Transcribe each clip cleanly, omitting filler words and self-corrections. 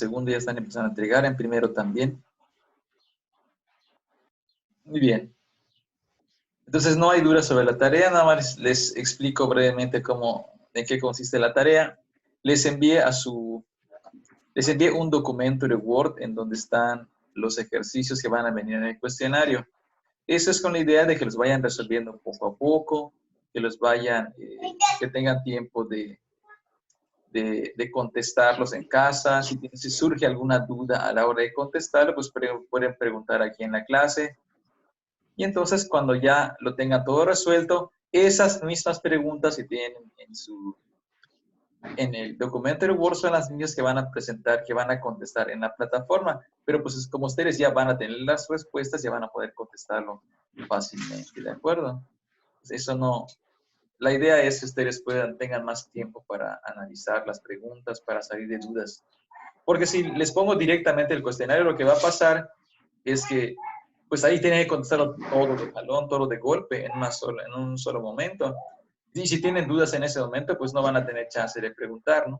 segundo ya están empezando a entregar, en primero también. Muy bien. Entonces no hay duda sobre la tarea, nada más les explico brevemente en qué consiste la tarea. Les envié un documento de Word en donde están los ejercicios que van a venir en el cuestionario. Eso es con la idea de que los vayan resolviendo poco a poco, que los vayan, que tengan tiempo de contestarlos en casa. Si surge alguna duda a la hora de contestarlo, pues pueden preguntar aquí en la clase. Y entonces, cuando ya lo tengan todo resuelto, esas mismas preguntas que tienen en el documento de Word son las mismas que van a presentar, que van a contestar en la plataforma. Pero pues como ustedes ya van a tener las respuestas, ya van a poder contestarlo fácilmente, ¿de acuerdo? Pues eso no... La idea es que ustedes tengan más tiempo para analizar las preguntas, para salir de dudas. Porque si les pongo directamente el cuestionario, lo que va a pasar es que pues ahí tienen que contestarlo todo de jalón, todo de golpe, en un solo momento. Y si tienen dudas en ese momento, pues no van a tener chance de preguntar, ¿no?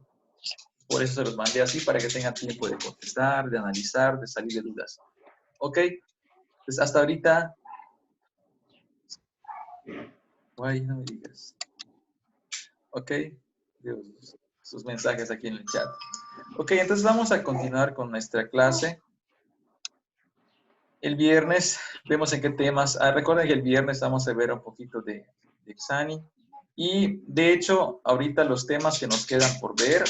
Por eso se los mandé así, para que tengan tiempo de contestar, de analizar, de salir de dudas. ¿Ok? Pues hasta ahorita... Ay, no me digas. ¿Ok? Dios, sus mensajes aquí en el chat. Ok, entonces vamos a continuar con nuestra clase. El viernes vemos en qué temas. Recuerden que el viernes vamos a ver un poquito de Exani. Y de hecho, ahorita los temas que nos quedan por ver,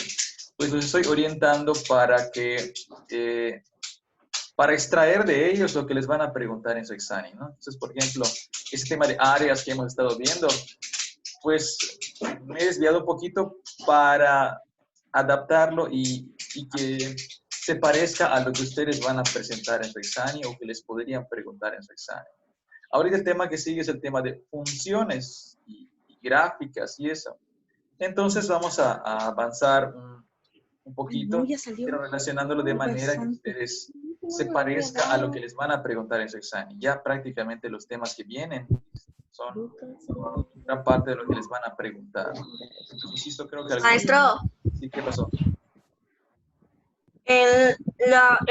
pues los estoy orientando para extraer de ellos lo que les van a preguntar en su Exani, ¿no? Entonces, por ejemplo, ese tema de áreas que hemos estado viendo, pues me he desviado un poquito para adaptarlo y que se parezca a lo que ustedes van a presentar en su examen o que les podrían preguntar en su examen. Ahorita el tema que sigue es el tema de funciones y gráficas y eso. Entonces vamos a avanzar un poquito, pero relacionándolo de manera que ustedes se parezca a lo que les van a preguntar en su examen. Ya prácticamente los temas que vienen son gran parte de lo que les van a preguntar. Insisto, creo que algunos... Maestro. Sí, ¿qué pasó? En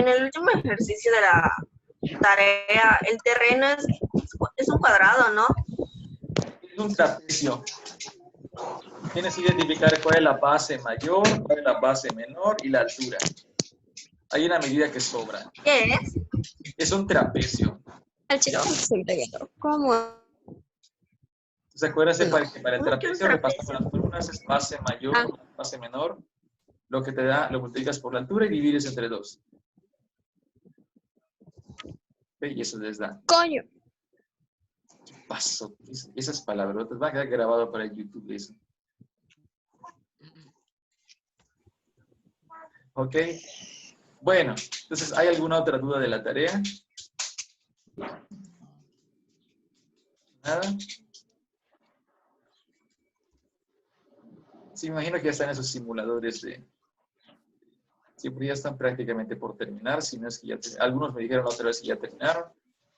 el último ejercicio de la tarea, el terreno es un cuadrado, ¿no? Es un trapecio. Tienes que identificar cuál es la base mayor, cuál es la base menor y la altura. Hay una medida que sobra. ¿Qué es? Es un trapecio. ¿Cómo? ¿Se acuerdan? No. Para el trapecio repasamos las fórmulas, es base mayor, base menor. Lo que te da, lo multiplicas por la altura y divides entre 2. ¿Ve? Y eso les da. Coño. ¿Qué pasó? Esas palabrotas van a quedar grabado para el YouTube. Eso. ¿Ok? Bueno, entonces, ¿hay alguna otra duda de la tarea? ¿Nada? Sí, me imagino que ya están esos simuladores de... Siempre ya están prácticamente por terminar, si no es que ya... Algunos me dijeron otra vez que ya terminaron.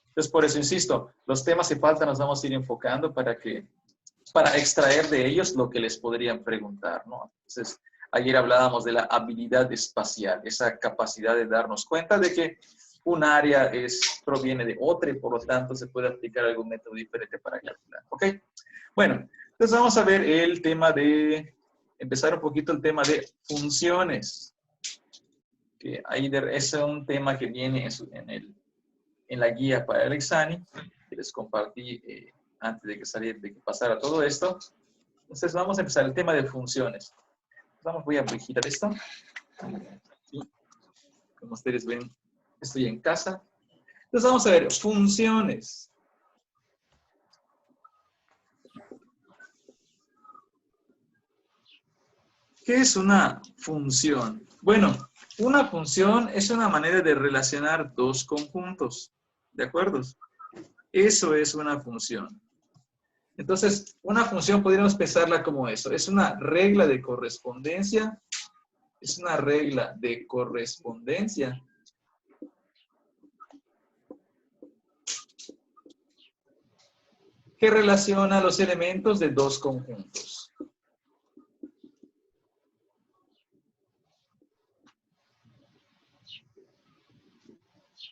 Entonces, por eso insisto, los temas que faltan nos vamos a ir enfocando para extraer de ellos lo que les podrían preguntar, ¿no? Entonces, ayer hablábamos de la habilidad espacial, esa capacidad de darnos cuenta de que un área proviene de otra y por lo tanto se puede aplicar algún método diferente para calcular, ¿ok? Bueno, entonces vamos a ver el tema de... Empezar un poquito el tema de funciones. Que ahí es un tema que viene en la guía para el examen, que les compartí antes de que pasara todo esto. Entonces vamos a empezar el tema de funciones. Voy a girar esto. ¿Sí? Como ustedes ven, estoy en casa. Entonces vamos a ver funciones. ¿Qué es una función? Bueno, una función es una manera de relacionar dos conjuntos. ¿De acuerdo? Eso es una función. Entonces, una función podríamos pensarla como eso. Es una regla de correspondencia. Es una regla de correspondencia que relaciona los elementos de dos conjuntos.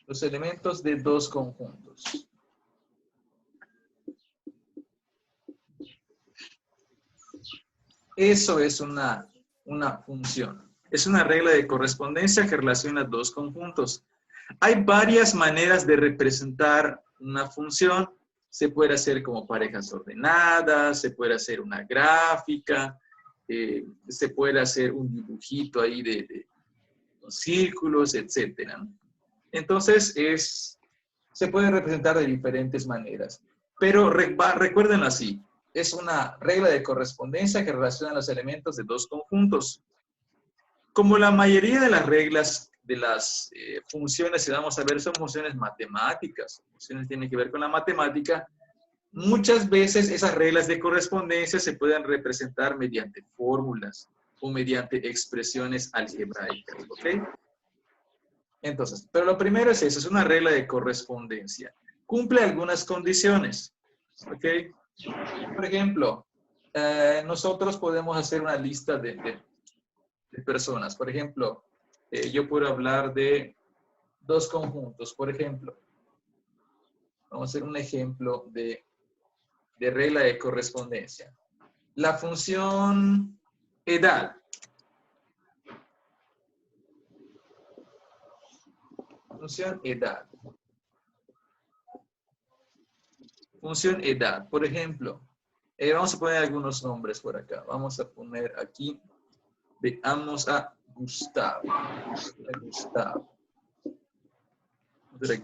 Los elementos de dos conjuntos. Eso es una función. Es una regla de correspondencia que relaciona dos conjuntos. Hay varias maneras de representar una función. Se puede hacer como parejas ordenadas, se puede hacer una gráfica, se puede hacer un dibujito ahí de círculos, etc. Entonces, se puede representar de diferentes maneras. Pero recuerden así, es una regla de correspondencia que relaciona los elementos de dos conjuntos. Como la mayoría de las reglas de las funciones, si vamos a ver, son funciones matemáticas, funciones que tienen que ver con la matemática, muchas veces esas reglas de correspondencia se pueden representar mediante fórmulas o mediante expresiones algebraicas, ¿ok? Entonces, pero lo primero es eso, es una regla de correspondencia. Cumple algunas condiciones, ¿ok? Por ejemplo, nosotros podemos hacer una lista de personas. Por ejemplo, yo puedo hablar de dos conjuntos. Por ejemplo, vamos a hacer un ejemplo de regla de correspondencia. La función edad. Función edad. Función edad. Por ejemplo, vamos a poner algunos nombres por acá. Vamos a poner aquí, veamos a Gustavo. Gustavo.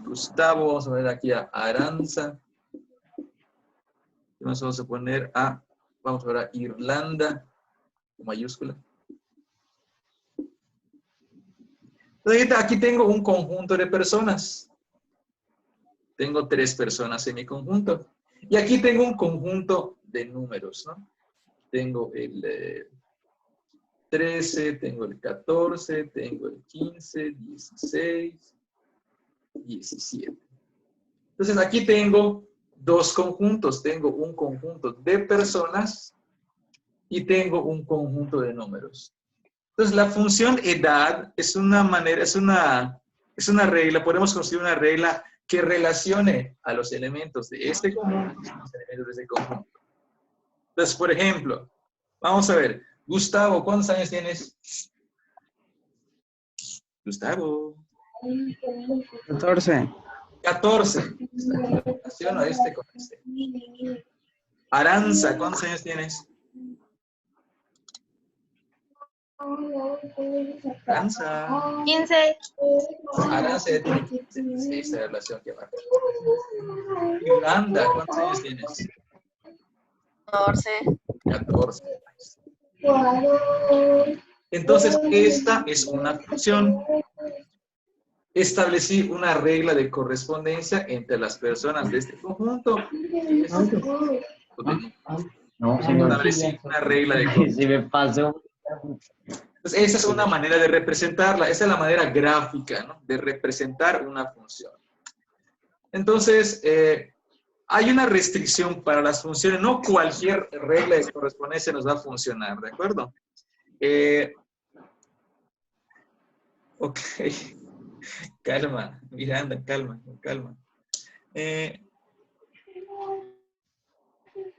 Gustavo, vamos a poner aquí a Aranza. Vamos a poner vamos a ver a Irlanda, con mayúscula. Entonces, aquí tengo un conjunto de personas. Tengo 3 personas en mi conjunto. Y aquí tengo un conjunto de números, ¿no? Tengo el 13, tengo el 14, tengo el 15, 16, 17. Entonces, aquí tengo 2 conjuntos. Tengo un conjunto de personas y tengo un conjunto de números. Entonces, la función edad es una manera, es una regla, podemos construir una regla que relacione a los elementos de este conjunto con los elementos de este conjunto. Entonces, por ejemplo, vamos a ver, Gustavo, ¿cuántos años tienes? Gustavo. 14. 14. Relaciono este con este. Aranza, ¿cuántos años tienes? Aranza. 15. Aranza ya tiene 15. Sí, esa relación que va. Irlanda, ¿cuántos años tienes? 14. 14. Entonces, esta es una función. Establecí una regla de correspondencia entre las personas de este conjunto. No, señor. Establecí una regla de correspondencia. Se me pasó. Entonces, esa es una manera de representarla. Esa es la manera gráfica, ¿no?, de representar una función. Entonces, hay una restricción para las funciones. No cualquier regla de correspondencia nos va a funcionar, ¿de acuerdo? Ok. Calma, Miranda, calma, calma.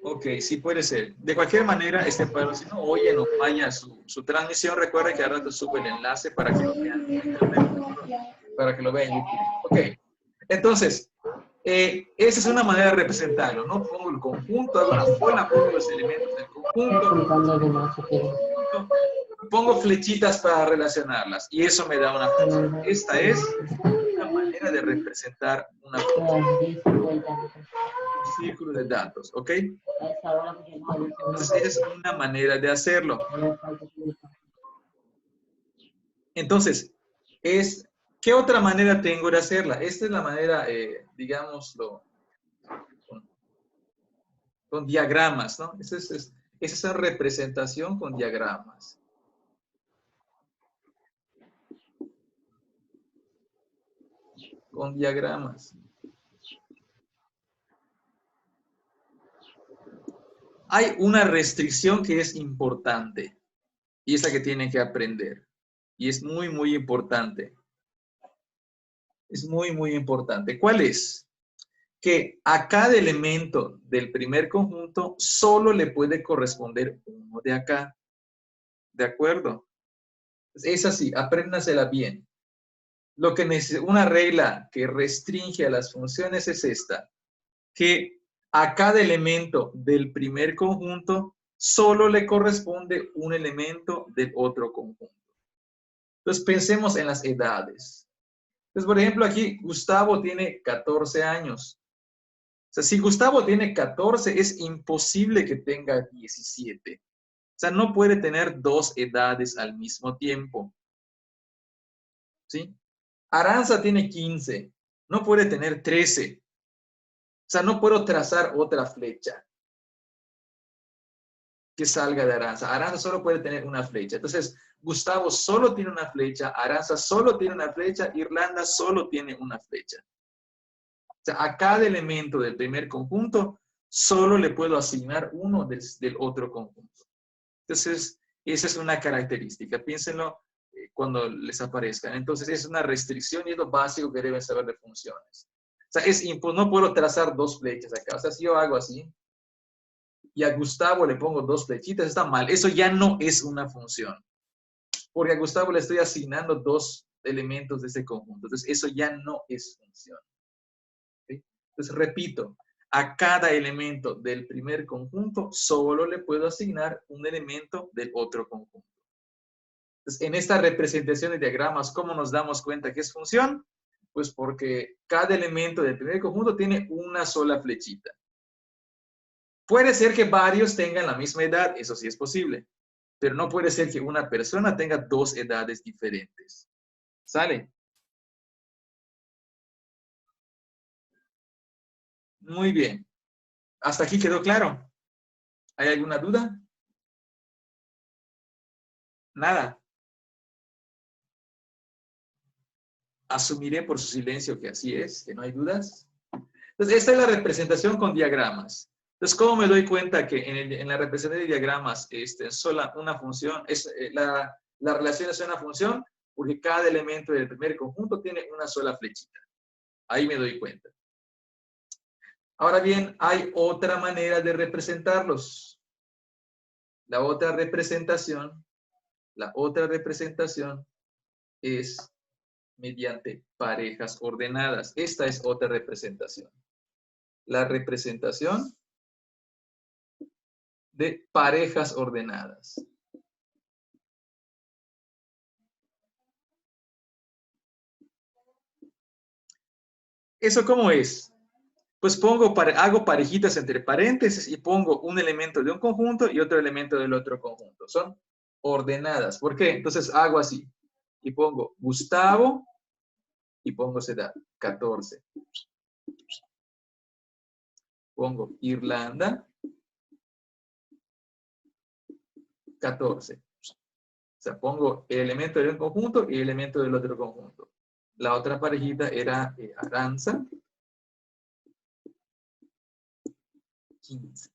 Ok, sí puede ser. De cualquier manera, pero si no oye, no falla su transmisión, recuerden que ahora te sube el enlace para que lo vean en internet, para que lo vean en YouTube. Ok, entonces, esa es una manera de representarlo, ¿no? Pongo el conjunto, hago una bola, pongo los elementos del conjunto, pongo flechitas para relacionarlas, y eso me da una función. Esta es una manera de representar una función. Un círculo de datos, ¿ok? Entonces, esa es una manera de hacerlo. Entonces, ¿qué otra manera tengo de hacerla? Esta es la manera, digámoslo, con diagramas, ¿no? Esa es una representación con diagramas. Con diagramas. Hay una restricción que es importante y es la que tienen que aprender. Y es muy, muy importante. Es muy, muy importante. ¿Cuál es? Que a cada elemento del primer conjunto solo le puede corresponder uno de acá. ¿De acuerdo? Es así, apréndasela bien. Lo que una regla que restringe a las funciones es esta, que a cada elemento del primer conjunto solo le corresponde un elemento del otro conjunto. Entonces pensemos en las edades. Entonces, por ejemplo, aquí Gustavo tiene 14 años. O sea, si Gustavo tiene 14, es imposible que tenga 17. O sea, no puede tener dos edades al mismo tiempo. ¿Sí? Aranza tiene 15. No puede tener 13. O sea, no puedo trazar otra flecha que salga de Aranza. Aranza solo puede tener una flecha. Entonces, Gustavo solo tiene una flecha, Aranza solo tiene una flecha, Irlanda solo tiene una flecha. O sea, a cada elemento del primer conjunto solo le puedo asignar uno del otro conjunto. Entonces, esa es una característica. Piénsenlo cuando les aparezcan. Entonces, es una restricción y es lo básico que deben saber de funciones. O sea, no puedo trazar dos flechas acá. O sea, si yo hago así y a Gustavo le pongo dos flechitas, está mal. Eso ya no es una función. Porque a Gustavo le estoy asignando dos elementos de ese conjunto. Entonces, eso ya no es función. ¿Okay? Entonces, repito, a cada elemento del primer conjunto solo le puedo asignar un elemento del otro conjunto. Entonces, en esta representación de diagramas, ¿cómo nos damos cuenta que es función? Pues porque cada elemento del primer conjunto tiene una sola flechita. Puede ser que varios tengan la misma edad, eso sí es posible, pero no puede ser que una persona tenga dos edades diferentes. ¿Sale? Muy bien. ¿Hasta aquí quedó claro? ¿Hay alguna duda? Nada. Asumiré por su silencio que así es, que no hay dudas. Entonces, esta es la representación con diagramas. Entonces, ¿cómo me doy cuenta que en la representación de diagramas sola una función, la relación es una función? Porque cada elemento del primer conjunto tiene una sola flechita. Ahí me doy cuenta. Ahora bien, hay otra manera de representarlos. La otra representación es mediante parejas ordenadas. Esta es otra representación. La representación de parejas ordenadas. ¿Eso cómo es? Pues hago parejitas entre paréntesis y pongo un elemento de un conjunto y otro elemento del otro conjunto. Son ordenadas. ¿Por qué? Entonces hago así. Y pongo Gustavo y pongo su edad, 14. Pongo Irlanda, 14. O sea, pongo el elemento de un conjunto y el elemento del otro conjunto. La otra parejita era Aranza, 15.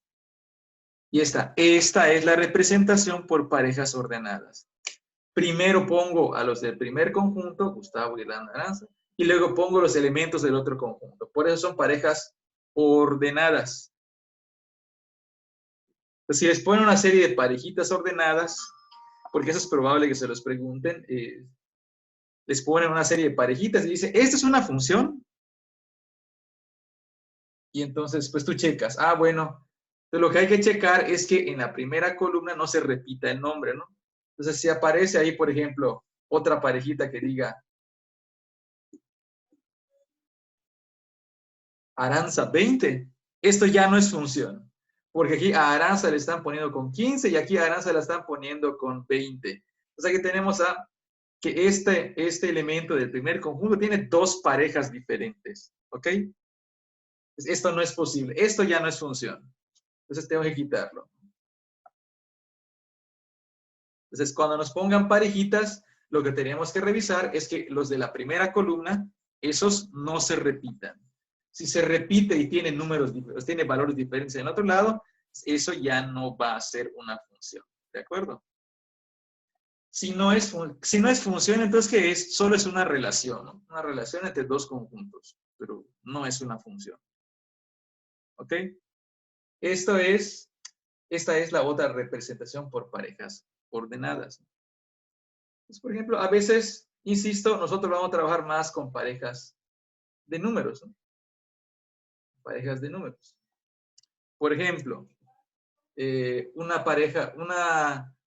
Y esta es la representación por parejas ordenadas. Primero pongo a los del primer conjunto, Gustavo, Irlanda, Aranza, y luego pongo los elementos del otro conjunto. Por eso son parejas ordenadas. Entonces, si les ponen una serie de parejitas ordenadas, porque eso es probable que se los pregunten, les ponen una serie de parejitas y dice, ¿esta es una función? Y entonces, pues tú checas. Ah, bueno, entonces lo que hay que checar es que en la primera columna no se repita el nombre, ¿no? Entonces, si aparece ahí, por ejemplo, otra parejita que diga Aranza 20, esto ya no es función. Porque aquí a Aranza le están poniendo con 15 y aquí a Aranza la están poniendo con 20. O sea que tenemos que este elemento del primer conjunto tiene dos parejas diferentes. ¿Ok? Esto no es posible. Esto ya no es función. Entonces tengo que quitarlo. Entonces, cuando nos pongan parejitas, lo que tenemos que revisar es que los de la primera columna, esos no se repitan. Si se repite y tiene tiene valores diferentes en el otro lado, eso ya no va a ser una función. ¿De acuerdo? Si no es función, entonces ¿qué es? Solo es una relación, ¿no? Una relación entre dos conjuntos, pero no es una función. ¿Ok? Esta es la otra representación por parejas ordenadas. Pues, por ejemplo, a veces, insisto, nosotros vamos a trabajar más con parejas de números, ¿no? Parejas de números. Por ejemplo,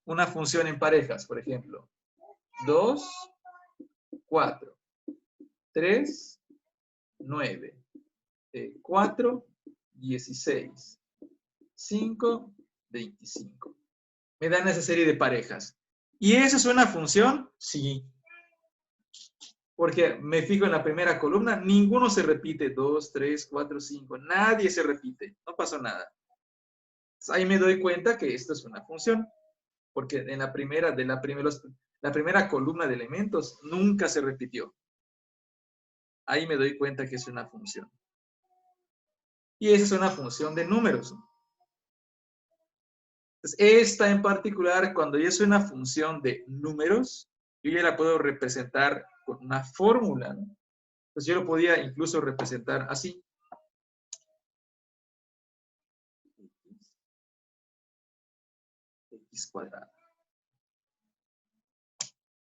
una función en parejas, por ejemplo, 2, 4, 3, 9, 4, 16, 5, 25. Me dan esa serie de parejas. ¿Y esa es una función? Sí. Porque me fijo en la primera columna, ninguno se repite. 2, 3, 4, 5. Nadie se repite. No pasó nada. Ahí me doy cuenta que esto es una función. Porque en la primera columna de elementos nunca se repitió. Ahí me doy cuenta que es una función. Y esa es una función de números. Entonces, esta en particular, cuando ya es una función de números, yo ya la puedo representar con una fórmula, ¿no? Entonces yo lo podía incluso representar así. X cuadrado.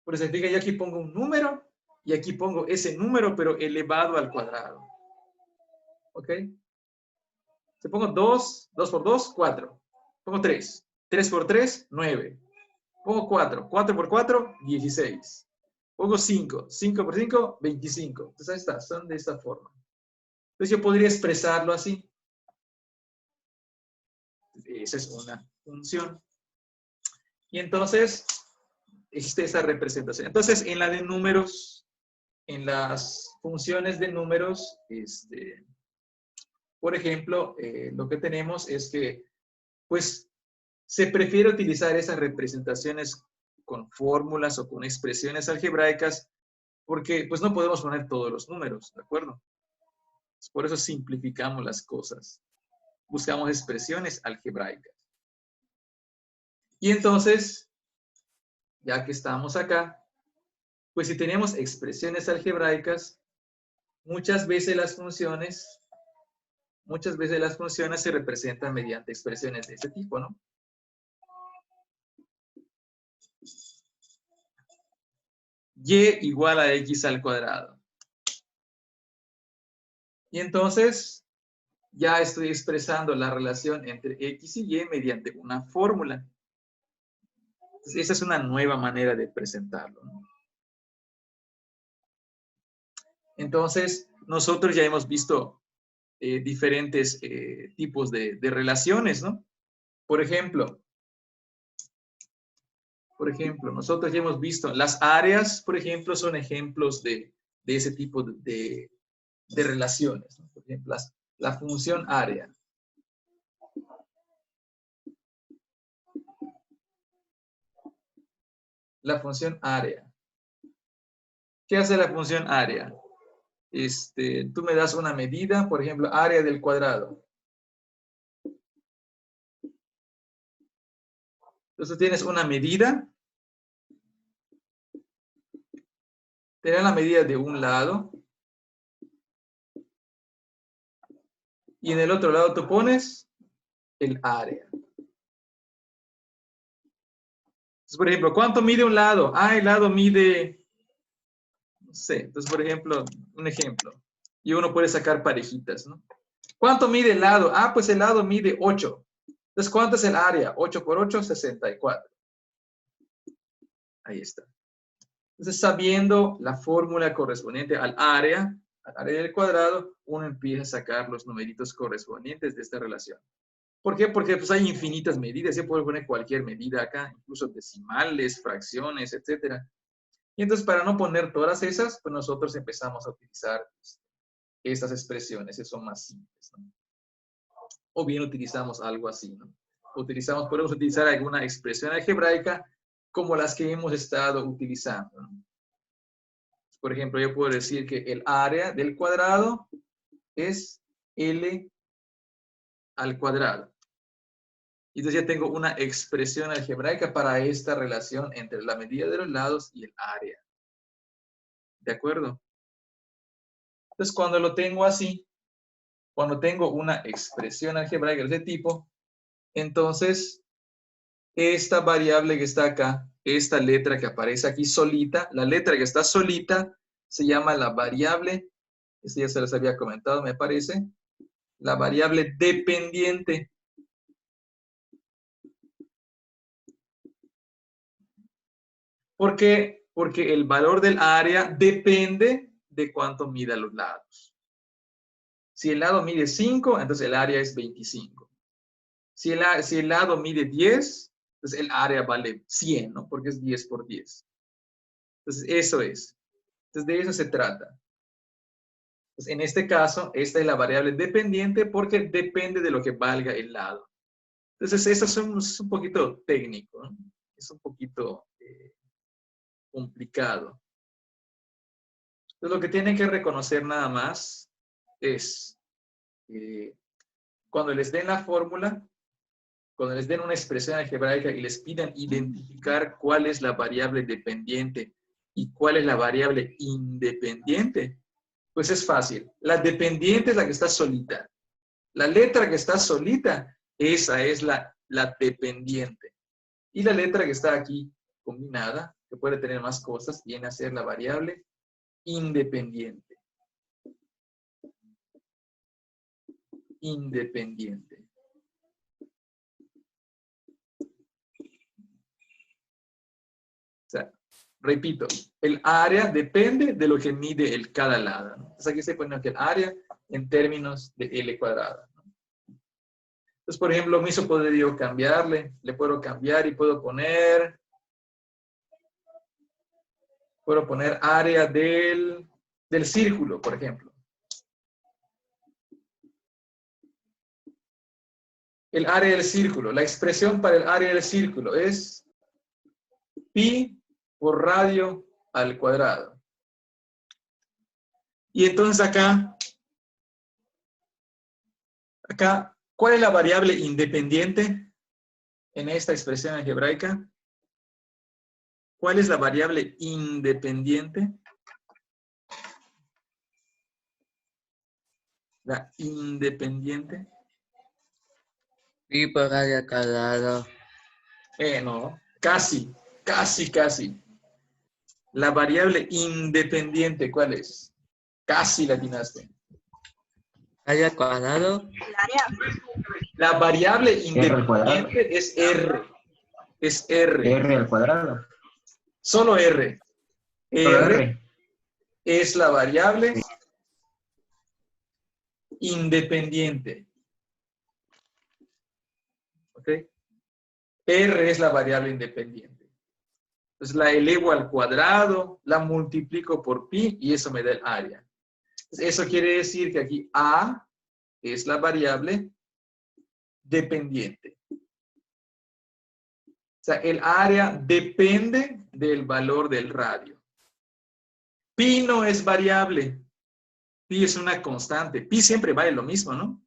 Por eso, fíjate, yo aquí pongo un número y aquí pongo ese número, pero elevado al cuadrado. ¿Ok? Si pongo 2, 2 por 2, 4. Pongo 3. 3 por 3, 9. Pongo 4. 4 por 4, 16. Pongo 5. 5 por 5, 25. Entonces ahí está, son de esta forma. Entonces yo podría expresarlo así. Esa es una función. Y entonces, existe esa representación. Entonces, en la de números, en las funciones de números, por ejemplo, lo que tenemos es que, pues, se prefiere utilizar esas representaciones con fórmulas o con expresiones algebraicas porque, pues, no podemos poner todos los números, ¿de acuerdo? Por eso simplificamos las cosas. Buscamos expresiones algebraicas. Y entonces, ya que estamos acá, pues si tenemos expresiones algebraicas, muchas veces las funciones se representan mediante expresiones de este tipo, ¿no? Y igual a x al cuadrado. Y entonces, ya estoy expresando la relación entre x y y mediante una fórmula. Entonces, esa es una nueva manera de presentarlo, ¿no? Entonces, nosotros ya hemos visto diferentes tipos de relaciones, ¿no? Por ejemplo, nosotros ya hemos visto las áreas, por ejemplo, son ejemplos de ese tipo de relaciones, ¿no? Por ejemplo, la función área. La función área. ¿Qué hace la función área? Tú me das una medida, por ejemplo, área del cuadrado. Entonces tienes una medida. Tienes la medida de un lado. Y en el otro lado tú pones el área. Entonces, por ejemplo, ¿cuánto mide un lado? Ah, el lado mide, no sé. Entonces, por ejemplo, un ejemplo. Y uno puede sacar parejitas, ¿no? ¿Cuánto mide el lado? Ah, pues el lado mide 8. Entonces, ¿cuánto es el área? 8 por 8, 64. Ahí está. Entonces, sabiendo la fórmula correspondiente al área del cuadrado, uno empieza a sacar los numeritos correspondientes de esta relación. ¿Por qué? Porque pues, hay infinitas medidas. Se puede poner cualquier medida acá, incluso decimales, fracciones, etc. Y entonces, para no poner todas esas, pues nosotros empezamos a utilizar estas expresiones que son más simples, ¿no? O bien utilizamos algo así, ¿no? Podemos utilizar alguna expresión algebraica como las que hemos estado utilizando, ¿no? Por ejemplo, yo puedo decir que el área del cuadrado es L al cuadrado. Y entonces ya tengo una expresión algebraica para esta relación entre la medida de los lados y el área. ¿De acuerdo? Entonces, cuando lo tengo así, cuando tengo una expresión algebraica de ese tipo, entonces esta variable que está acá, esta letra que aparece aquí solita, la letra que está solita se llama la variable, esto ya se les había comentado, me parece, la variable dependiente. ¿Por qué? Porque el valor del área depende de cuánto mida los lados. Si el lado mide 5, entonces el área es 25. Si el lado mide 10, entonces el área vale 100, ¿no? Porque es 10 por 10. Entonces, eso es. Entonces, de eso se trata. Entonces, en este caso, esta es la variable dependiente porque depende de lo que valga el lado. Entonces, eso es un poquito técnico, ¿no? Es un poquito complicado. Entonces, lo que tienen que reconocer nada más es cuando les den la fórmula, cuando les den una expresión algebraica y les pidan identificar cuál es la variable dependiente y cuál es la variable independiente, pues es fácil. La dependiente es la que está solita. La letra que está solita, esa es la dependiente. Y la letra que está aquí combinada, que puede tener más cosas, viene a ser la variable independiente. Independiente. O sea, repito, el área depende de lo que mide el cada lado, ¿no? Entonces aquí se pone que el área en términos de L cuadrada, ¿no? Entonces, por ejemplo, mismo podría yo cambiarle, le puedo cambiar y puedo poner área del círculo, por ejemplo. El área del círculo, la expresión para el área del círculo es pi por radio al cuadrado. Y entonces acá, ¿cuál es la variable independiente en esta expresión algebraica? ¿Cuál es la variable independiente? La independiente. Pi por radio al cuadrado. No, casi. La variable independiente, ¿cuál es? Casi la atinaste. Radio al cuadrado. El área. La variable R al cuadrado. independiente es R. Es R. R al cuadrado. Solo R. Solo R R. es la variable independiente. ¿Ok? R es la variable independiente. Entonces la elevo al cuadrado, la multiplico por pi y eso me da el área. Entonces, eso quiere decir que aquí A es la variable dependiente. O sea, el área depende del valor del radio. Pi no es variable. Pi es una constante. Pi siempre vale lo mismo, ¿no?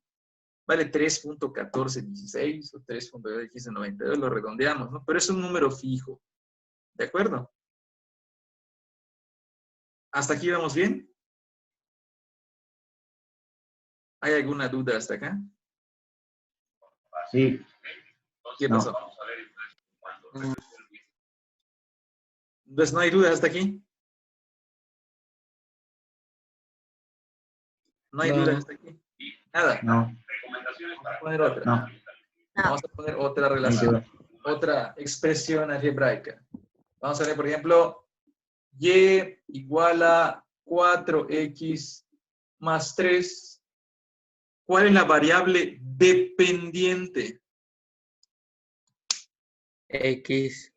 Vale 3.1416 o 3.1592, lo redondeamos, ¿no? Pero es un número fijo. ¿De acuerdo? ¿Hasta aquí vamos bien? ¿Hay alguna duda hasta acá? Sí. ¿Qué No. pasó? Entonces, ¿no hay dudas hasta aquí? ¿No hay No. dudas hasta aquí? Nada. No. Vamos a poner otra. No. Vamos a poner otra No hay relación, duda. otra expresión algebraica. Vamos a ver, por ejemplo, y igual a 4x más 3. ¿Cuál es la variable dependiente? X.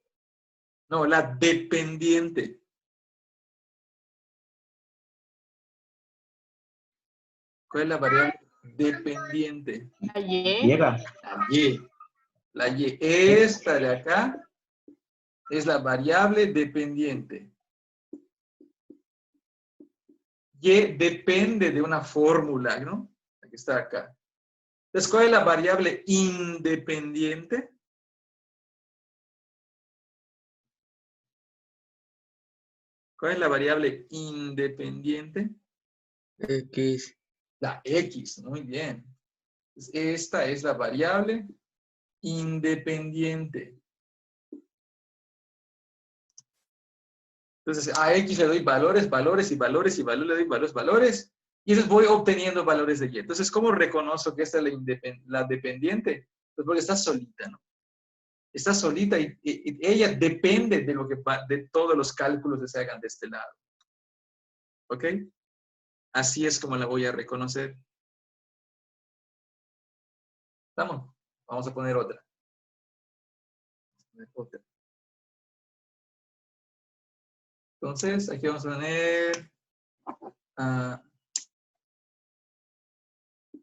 No, la dependiente. ¿Cuál es la variable dependiente? La Y. Llega. La Y. La Y. Esta de acá es la variable dependiente. Y depende de una fórmula, ¿no? La que está acá. Entonces, ¿cuál es la variable independiente? ¿Cuál es la variable independiente? X. La X, muy bien. Entonces, esta es la variable independiente. Entonces, a X le doy valores, valores y valores y valores, le doy valores, valores. Y entonces voy obteniendo valores de Y. Entonces, ¿cómo reconozco que esta es la dependiente? Pues porque está solita, ¿no? Está solita y ella depende de de todos los cálculos que se hagan de este lado. ¿Ok? Así es como la voy a reconocer. ¿Estamos? Vamos a poner otra. Entonces, aquí vamos a poner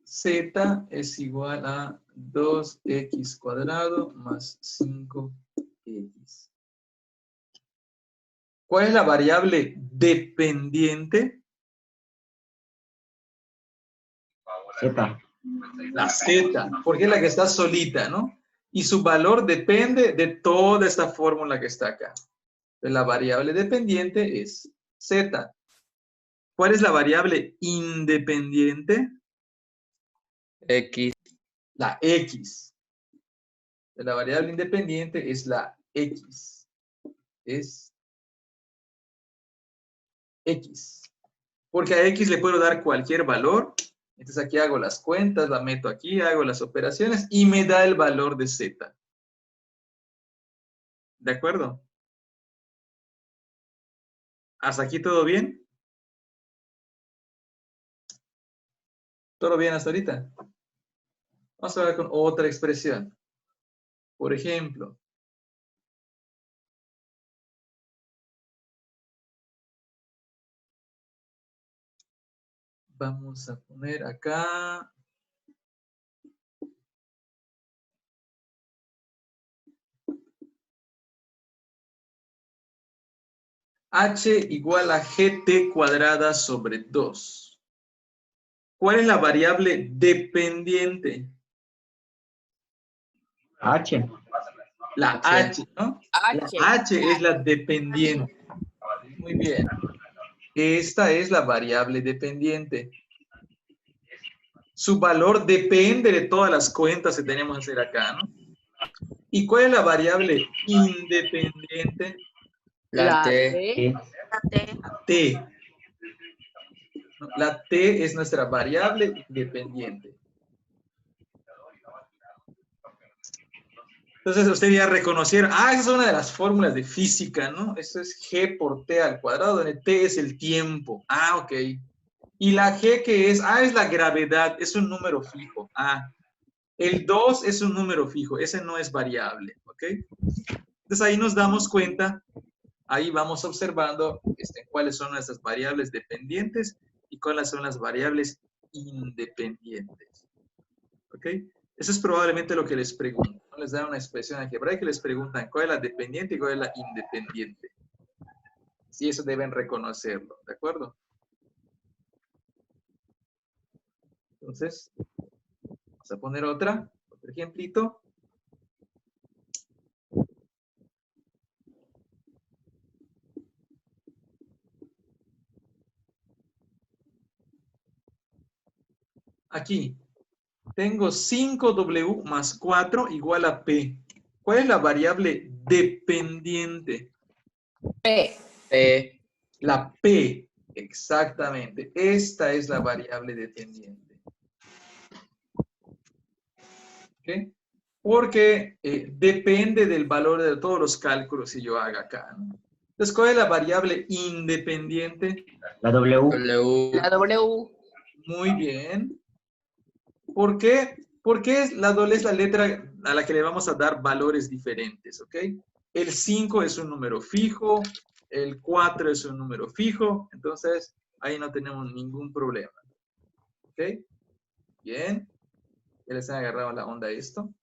Z es igual a 2x cuadrado más 5x. ¿Cuál es la variable dependiente? Z. La Z, porque es la que está solita, ¿no? Y su valor depende de toda esta fórmula que está acá. La variable dependiente es Z. ¿Cuál es la variable independiente? X. La X. La variable independiente es la X. Es X. Porque a X le puedo dar cualquier valor. Entonces aquí hago las cuentas, la meto aquí, hago las operaciones y me da el valor de Z. ¿De acuerdo? ¿Hasta aquí todo bien? ¿Todo bien hasta ahorita? Vamos a ver con otra expresión. Por ejemplo, vamos a poner acá. H igual a GT cuadrada sobre 2. ¿Cuál es la variable dependiente? H. La H, ¿no? La H es la dependiente. Muy bien. Esta es la variable dependiente. Su valor depende de todas las cuentas que tenemos que hacer acá, ¿no? ¿Y cuál es la variable independiente? La T. La T. T. ¿No? La T es nuestra variable independiente. Entonces ustedes ya reconocieron, esa es una de las fórmulas de física, ¿no? Eso es G por T al cuadrado, donde T es el tiempo. Ok. Y la G que es la gravedad, es un número fijo. El 2 es un número fijo, ese no es variable, ¿ok? Entonces ahí nos damos cuenta, ahí vamos observando cuáles son nuestras variables dependientes y cuáles son las variables independientes, ¿ok? Eso es probablemente lo que les preguntan, ¿no? Les dan una expresión algebraica y les preguntan cuál es la dependiente y cuál es la independiente. Sí, eso deben reconocerlo, ¿de acuerdo? Entonces, vamos a poner otro ejemplito. Aquí, tengo 5W más 4 igual a P. ¿Cuál es la variable dependiente? P. P. La P, exactamente. Esta es la variable dependiente. ¿Ok? Porque depende del valor de todos los cálculos que yo haga acá, ¿no? Entonces, ¿cuál es la variable independiente? La W. La W. Muy bien. ¿Por qué? Porque la doble es la letra a la que le vamos a dar valores diferentes, ¿ok? El 5 es un número fijo, el 4 es un número fijo, entonces ahí no tenemos ningún problema. ¿Ok? Bien. Ya les han agarrado la onda a esto.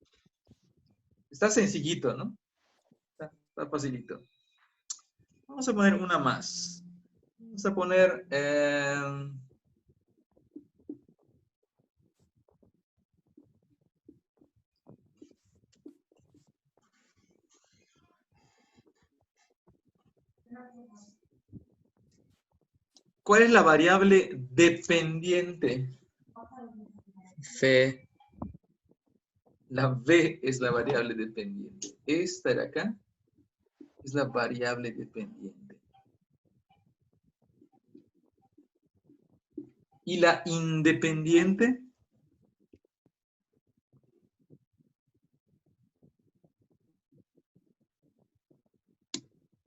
Está sencillito, ¿no? Está facilito. Vamos a poner una más. Vamos a poner... ¿Cuál es la variable dependiente? V. La V es la variable dependiente. Esta de acá es la variable dependiente. ¿Y la independiente?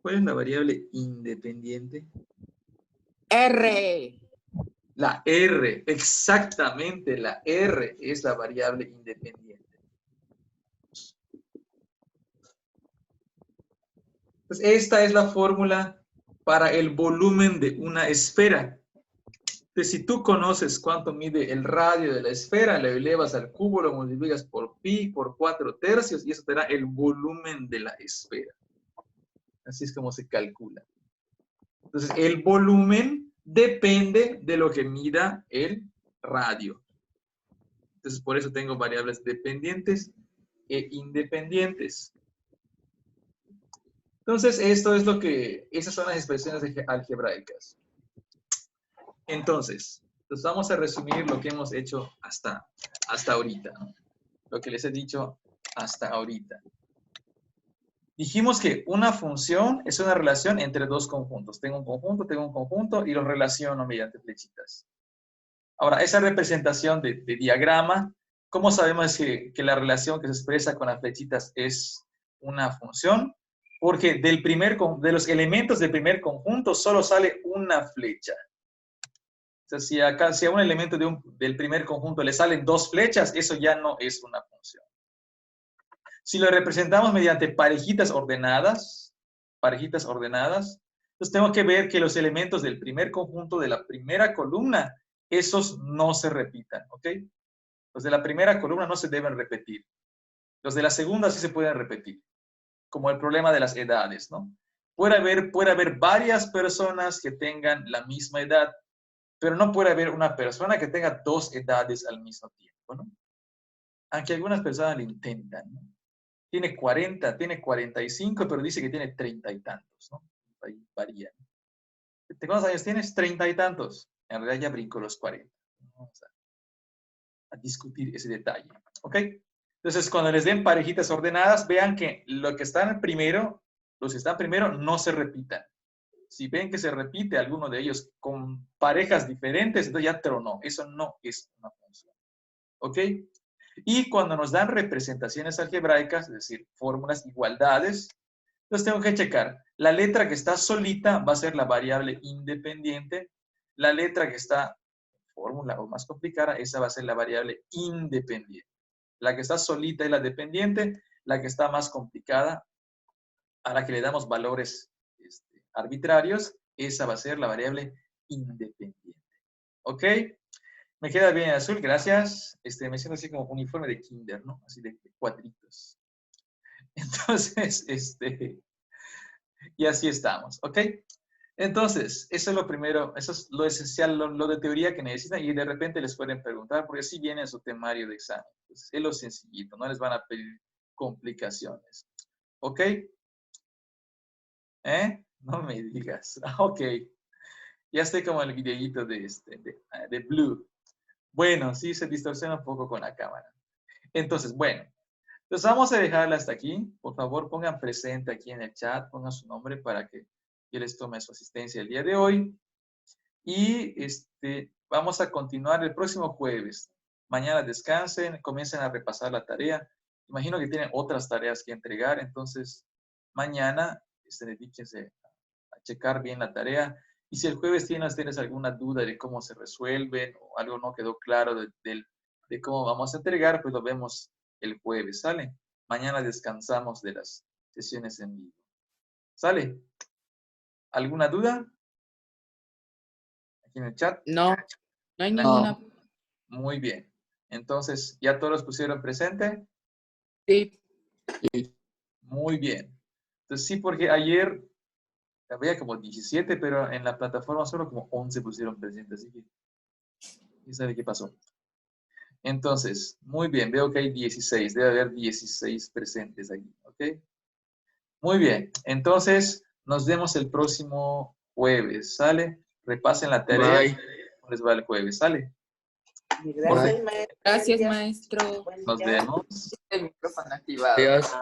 ¿Cuál es la variable independiente? R. La R, exactamente, la R es la variable independiente. Entonces, esta es la fórmula para el volumen de una esfera. Entonces, si tú conoces cuánto mide el radio de la esfera, lo elevas al cubo, lo multiplicas por pi, por 4/3, y eso te da el volumen de la esfera. Así es como se calcula. Entonces, el volumen depende de lo que mida el radio. Entonces, por eso tengo variables dependientes e independientes. Entonces, esto es lo que, esas son las expresiones algebraicas. Entonces, vamos a resumir lo que hemos hecho hasta ahorita, ¿no? Lo que les he dicho hasta ahorita. Dijimos que una función es una relación entre dos conjuntos. Tengo un conjunto y los relaciono mediante flechitas. Ahora, esa representación de diagrama, ¿cómo sabemos que la relación que se expresa con las flechitas es una función? Porque de los elementos del primer conjunto solo sale una flecha. O sea, si a un elemento del primer conjunto le salen dos flechas, eso ya no es una función. Si lo representamos mediante parejitas ordenadas, entonces tengo que ver que los elementos del primer conjunto de la primera columna, esos no se repitan, ¿ok? Los de la primera columna no se deben repetir. Los de la segunda sí se pueden repetir, como el problema de las edades, ¿no? Puede haber varias personas que tengan la misma edad, pero no puede haber una persona que tenga dos edades al mismo tiempo, ¿no? Aunque algunas personas lo intentan, ¿no? Tiene 40, tiene 45, pero dice que tiene 30 y tantos, ¿no? Ahí varía. ¿Cuántos años tienes? 30 y tantos. En realidad ya brincó los 40. Vamos a discutir ese detalle, ¿ok? Entonces, cuando les den parejitas ordenadas, vean que los que están primero no se repitan. Si ven que se repite alguno de ellos con parejas diferentes, entonces ya tronó. Eso no es una función, ¿ok? Y cuando nos dan representaciones algebraicas, es decir, fórmulas, igualdades, entonces tengo que checar. La letra que está solita va a ser la variable independiente. La letra que está en fórmula o más complicada, esa va a ser la variable independiente. La que está solita es la dependiente. La que está más complicada, a la que le damos valores arbitrarios, esa va a ser la variable independiente. ¿Ok? Me queda bien azul, gracias. Me siento así como uniforme de kinder, ¿no? Así de cuadritos. Entonces, y así estamos, ¿ok? Entonces, eso es lo primero, eso es lo esencial, lo de teoría que necesitan, y de repente les pueden preguntar, porque así viene en su temario de examen. Entonces, es lo sencillito, no les van a pedir complicaciones. ¿Ok? No me digas. Ok. Ya estoy como el videíto de Blue. Bueno, sí se distorsiona un poco con la cámara. Entonces, bueno. Entonces vamos a dejarla hasta aquí. Por favor, pongan presente aquí en el chat, pongan su nombre para que yo les tome su asistencia el día de hoy. Y vamos a continuar el próximo jueves. Mañana descansen, comiencen a repasar la tarea. Imagino que tienen otras tareas que entregar, entonces mañana dedíquense a checar bien la tarea. Y si el jueves tienes alguna duda de cómo se resuelven o algo no quedó claro de cómo vamos a entregar, pues lo vemos el jueves, ¿sale? Mañana descansamos de las sesiones en vivo. ¿Sale? ¿Alguna duda? Aquí en el chat. No, no hay ninguna. Muy bien. Entonces, ¿ya todos pusieron presente? Sí. Muy bien. Entonces, sí, porque ayer había como 17, pero en la plataforma solo como 11 pusieron presente, así que ¿quién sabe qué pasó? Entonces, muy bien, veo que hay 16, debe haber 16 presentes aquí, ¿ok? Muy bien, entonces nos vemos el próximo jueves, ¿sale? Repasen la tarea. Bye. Les va el jueves, ¿sale? Gracias, maestro. Gracias, maestro. Nos vemos. El micrófono activado. Adiós.